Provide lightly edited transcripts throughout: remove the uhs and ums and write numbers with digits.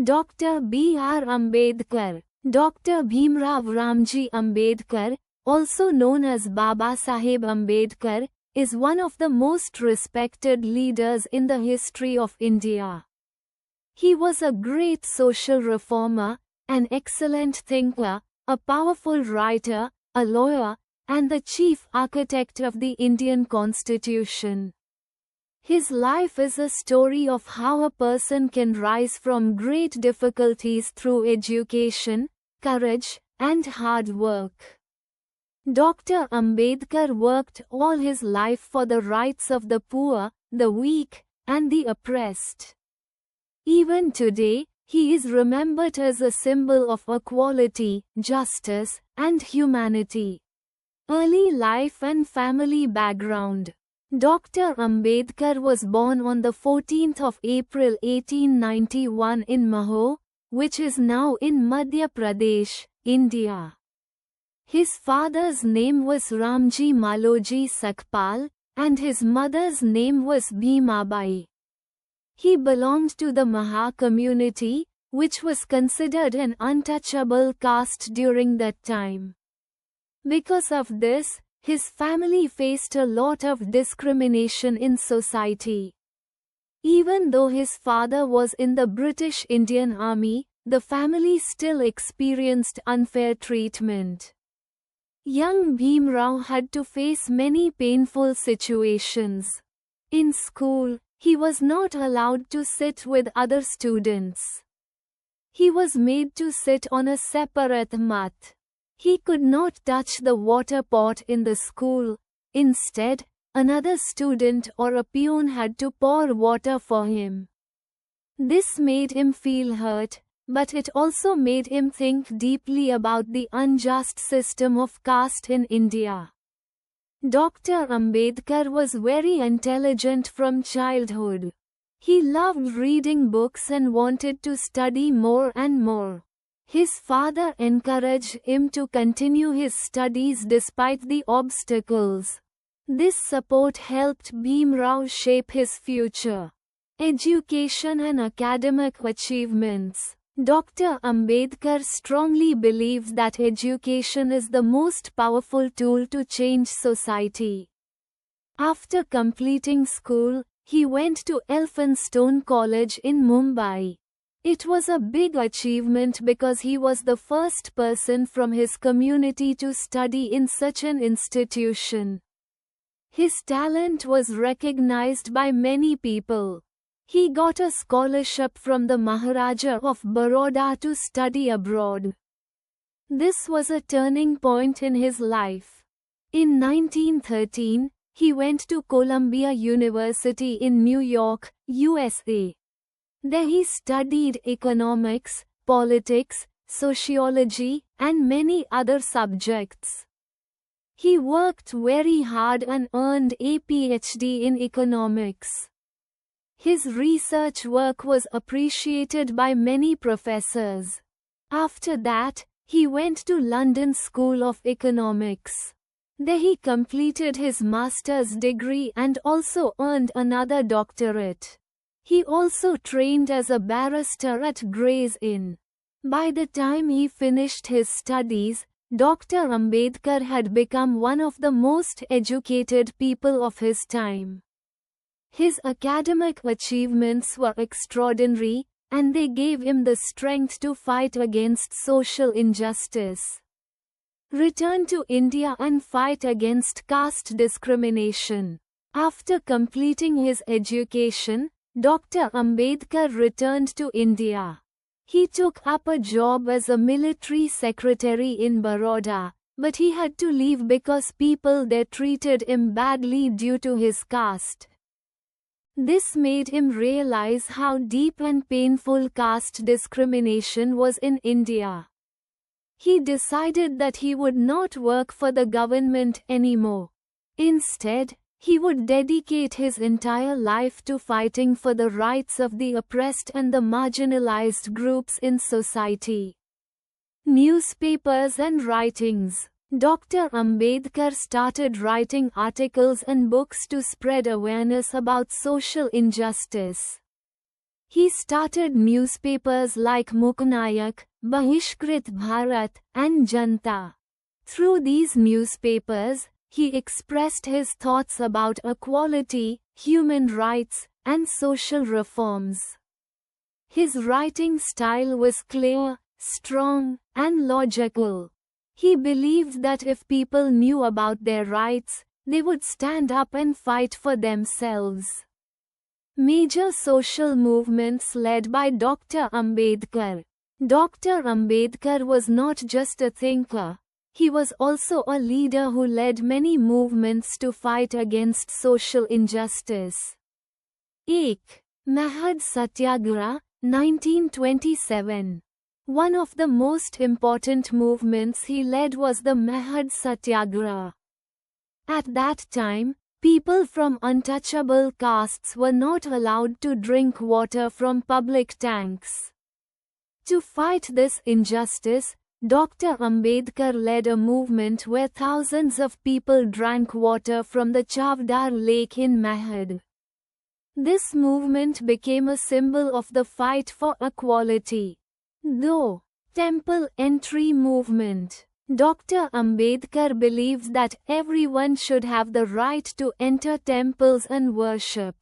Dr. B.R. Ambedkar. Dr. Bhimrao Ramji Ambedkar, also known as Baba Saheb Ambedkar, is one of the most respected leaders in the history of India. He was a great social reformer, an excellent thinker, a powerful writer, a lawyer, and the chief architect of the Indian Constitution. His life is a story of how a person can rise from great difficulties through education, courage, and hard work. Dr. Ambedkar worked all his life for the rights of the poor, the weak, and the oppressed. Even today, he is remembered as a symbol of equality, justice, and humanity. Early life and family background. Dr. Ambedkar was born on the 14th of April 1891 in Mahou, which is now in Madhya Pradesh, India. His father's name was Ramji Maloji Sakpal, and his mother's name was Bhimabai. He belonged to the Maha community, which was considered an untouchable caste during that time. Because of this, his family faced a lot of discrimination in society. Even though his father was in the British Indian Army, the family still experienced unfair treatment. Young Bhimrao had to face many painful situations. In school, he was not allowed to sit with other students. He was made to sit on a separate mat. He could not touch the water pot in the school. Instead, another student or a peon had to pour water for him. This made him feel hurt, but it also made him think deeply about the unjust system of caste in India. Dr. Ambedkar was very intelligent from childhood. He loved reading books and wanted to study more and more. His father encouraged him to continue his studies despite the obstacles. This support helped Bhimrao shape his future. Education and academic achievements. Dr. Ambedkar strongly believes that education is the most powerful tool to change society. After completing school, he went to Elphinstone College in Mumbai. It was a big achievement because he was the first person from his community to study in such an institution. His talent was recognized by many people. He got a scholarship from the Maharaja of Baroda to study abroad. This was a turning point in his life. In 1913, he went to Columbia University in New York, USA. There he studied economics, politics, sociology, and many other subjects. He worked very hard and earned a PhD in economics. His research work was appreciated by many professors. After that, he went to London School of Economics. There he completed his master's degree and also earned another doctorate. He also trained as a barrister at Gray's Inn. By the time he finished his studies, Dr. Ambedkar had become one of the most educated people of his time. His academic achievements were extraordinary, and they gave him the strength to fight against social injustice. Return to India and fight against caste discrimination. After completing his education, Dr. Ambedkar returned to India. He took up a job as a military secretary in Baroda, but he had to leave because people there treated him badly due to his caste. This made him realize how deep and painful caste discrimination was in India. He decided that he would not work for the government anymore. Instead, he would dedicate his entire life to fighting for the rights of the oppressed and the marginalized groups in society. Newspapers and writings. Dr. Ambedkar started writing articles and books to spread awareness about social injustice. He started newspapers like Muknayak, Bahishkrit Bharat, and Janta. Through these newspapers, he expressed his thoughts about equality, human rights, and social reforms. His writing style was clear, strong, and logical. He believed that if people knew about their rights, they would stand up and fight for themselves. Major social movements led by Dr. Ambedkar. Dr. Ambedkar was not just a thinker, he was also a leader who led many movements to fight against social injustice. 1. Mahad Satyagraha, 1927. One of the most important movements he led was the Mahad Satyagraha. At that time, people from untouchable castes were not allowed to drink water from public tanks. To fight this injustice, Dr. Ambedkar led a movement where thousands of people drank water from the Chavdar Lake in Mahad. This movement became a symbol of the fight for equality. Though Temple Entry Movement. Dr. Ambedkar believes that everyone should have the right to enter temples and worship.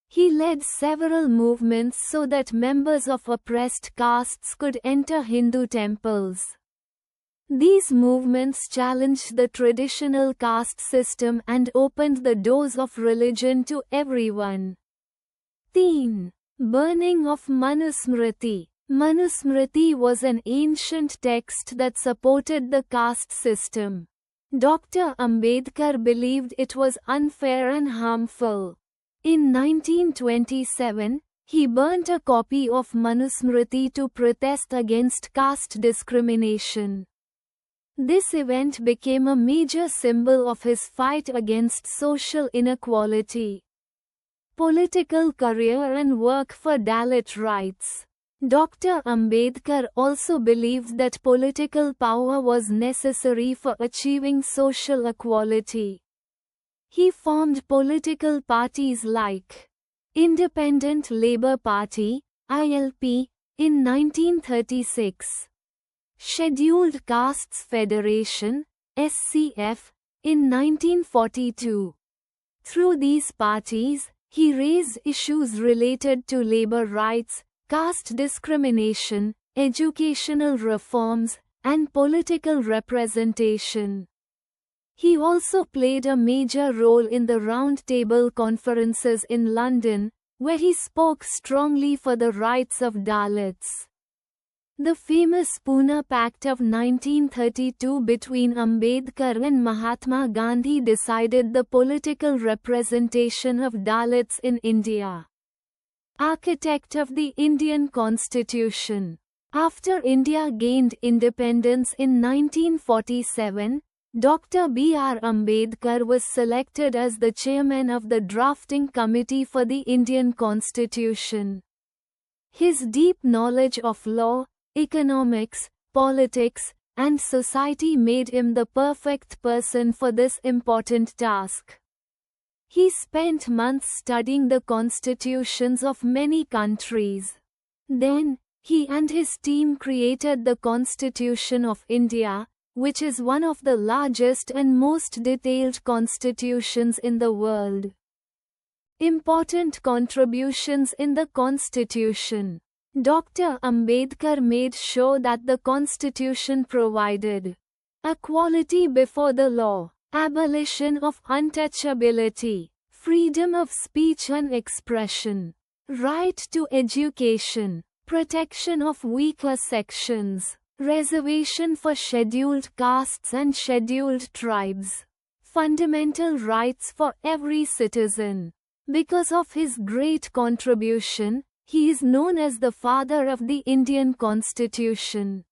He led several movements so that members of oppressed castes could enter Hindu temples. These movements challenged the traditional caste system and opened the doors of religion to everyone. 3. Burning of Manusmriti. Manusmriti was an ancient text that supported the caste system. Dr. Ambedkar believed it was unfair and harmful. In 1927, he burnt a copy of Manusmriti to protest against caste discrimination. This event became a major symbol of his fight against social inequality. Political career and work for Dalit rights. Dr. Ambedkar also believed that political power was necessary for achieving social equality. He formed political parties like Independent Labour Party, ILP, in 1936, Scheduled Castes Federation, SCF, in 1942. Through these parties, he raised issues related to labor rights, caste discrimination, educational reforms, and political representation. He also played a major role in the Round Table conferences in London, where he spoke strongly for the rights of Dalits. The famous Pune Pact of 1932 between Ambedkar and Mahatma Gandhi decided the political representation of Dalits in India. Architect of the Indian Constitution. After India gained independence in 1947, Dr. B.R. Ambedkar was selected as the chairman of the drafting committee for the Indian Constitution. His deep knowledge of law, economics, politics, and society made him the perfect person for this important task. He spent months studying the constitutions of many countries. Then, he and his team created the Constitution of India, which is one of the largest and most detailed constitutions in the world. Important contributions in the Constitution. Dr. Ambedkar made sure that the Constitution provided equality before the law, abolition of untouchability, freedom of speech and expression, right to education, protection of weaker sections, reservation for scheduled castes and scheduled tribes, fundamental rights for every citizen. Because of his great contribution, he is known as the father of the Indian Constitution.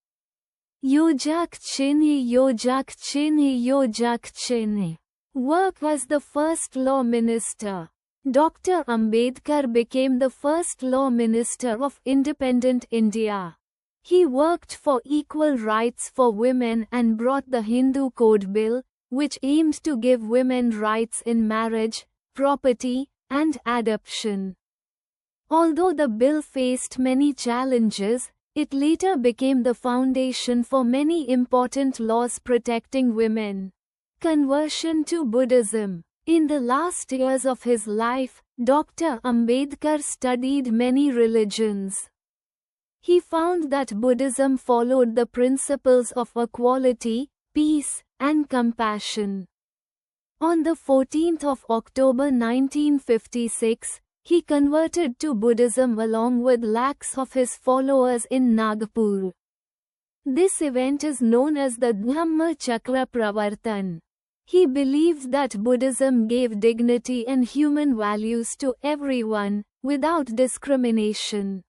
Yojak Chinhi Yojak Chinhi Yojak Chinhi. Work as the first law minister. Dr. Ambedkar became the first law minister of independent India. He worked for equal rights for women and brought the Hindu Code Bill, which aimed to give women rights in marriage, property, and adoption. Although the bill faced many challenges, it later became the foundation for many important laws protecting women. Conversion to Buddhism. In the last years of his life, Dr. Ambedkar studied many religions. He found that Buddhism followed the principles of equality, peace, and compassion. On the 14th of October 1956, he converted to Buddhism along with lakhs of his followers in Nagpur. This event is known as the Dhamma Chakra Pravartan. He believed that Buddhism gave dignity and human values to everyone, without discrimination.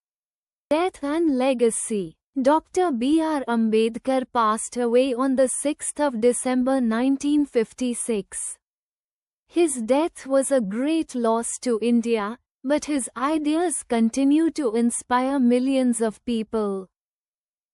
Death and legacy. Dr. B.R. Ambedkar passed away on the 6th of December 1956. His death was a great loss to India, but his ideas continue to inspire millions of people.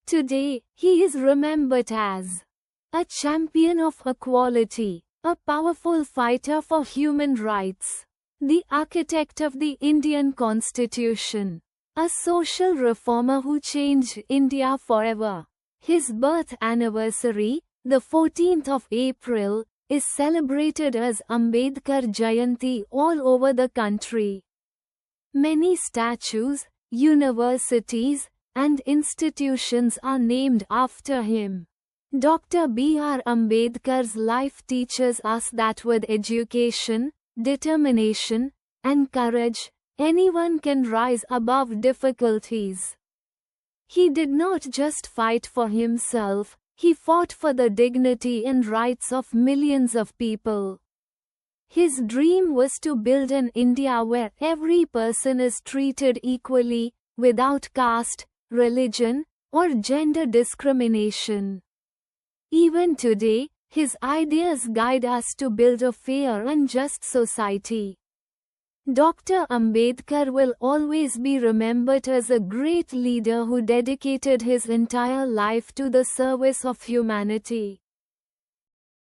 Today, he is remembered as a champion of equality, a powerful fighter for human rights, the architect of the Indian Constitution, a social reformer who changed India forever. His birth anniversary, the 14th of April, is celebrated as Ambedkar Jayanti all over the country. Many statues, universities, and institutions are named after him. Dr. B.R. Ambedkar's life teaches us that with education, determination, and courage, anyone can rise above difficulties. He did not just fight for himself, he fought for the dignity and rights of millions of people. His dream was to build an India where every person is treated equally, without caste, religion, or gender discrimination. Even today, his ideas guide us to build a fair and just society. Dr. Ambedkar will always be remembered as a great leader who dedicated his entire life to the service of humanity.